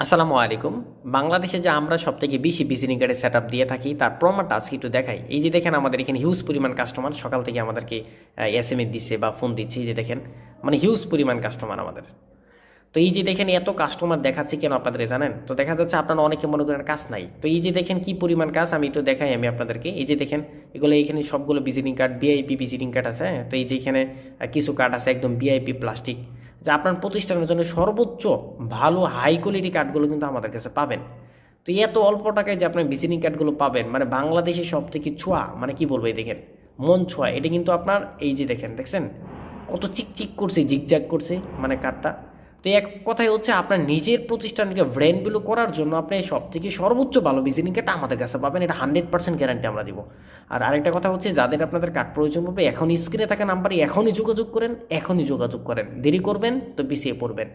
আসসালামু আলাইকুম। বাংলাদেশে যে আমরা সবথেকে বেশি ভিজিটিং কার্ডের সেটআপ দিয়ে থাকি তার প্রমাণটা আজকে একটু দেখাই। এই যে দেখেন আমাদের এখানে হিউজ পরিমাণ কাস্টমার সকাল থেকে আমাদেরকে এসএমএস দিচ্ছে বা ফোন দিচ্ছে। এই যে দেখেন মানে হিউজ পরিমাণ কাস্টমার আমাদের। তো এই যে দেখেন এত কাস্টমার দেখাচ্ছে কেন আপনাদের জানেন? তো দেখা যাচ্ছে আপনারা অনেকে মনে করেন কাজ নাই। তো এই যে দেখেন কি পরিমাণ কাজ আমি একটু দেখাই আমি আপনাদেরকে। এই যে দেখেন এগুলো এখানে সবগুলো visiting card VIP visiting card আছে। হ্যাঁ? তো এই যে এখানে কিছু কার্ড আছে একদম ভিআইপি প্লাস্টিক যা আপনার প্রতিষ্ঠানের জন্য সর্বোচ্চ ভালো হাই কোয়ালিটি কার্ডগুলো কিন্তু আমাদের কাছে পাবেন। তো এত অল্প টাকায় যে আপনার ভিজিটিং কার্ডগুলো পাবেন মানে বাংলাদেশের সব থেকে ছোঁয়া মানে কি বলবো এই দেখেন মন ছোঁয়া এটা কিন্তু আপনার এই যে দেখেন দেখছেন কত চিকচিক করছে জিগজ্যাগ করছে মানে কার্ডটা। তো এক কথায় হচ্ছে আপনার নিজের প্রতিষ্ঠানকে ব্র্যান্ড ভ্যালু করার জন্য আপনি সব থেকে সর্বোচ্চ ভালো ভিজিটিং কার্ড আমাদের কাছে পাবেন, এটা 100% গ্যারান্টি আমরা দিব। আর আরেকটা কথা হচ্ছে যাদের আপনাদের কার্ড প্রয়োজন পড়বে এখন স্ক্রিনে থাকা নাম্বারে এখনই যোগাযোগ করেন, এখনই যোগাযোগ করেন, দেরি করবেন তো পিছিয়ে পড়বেন।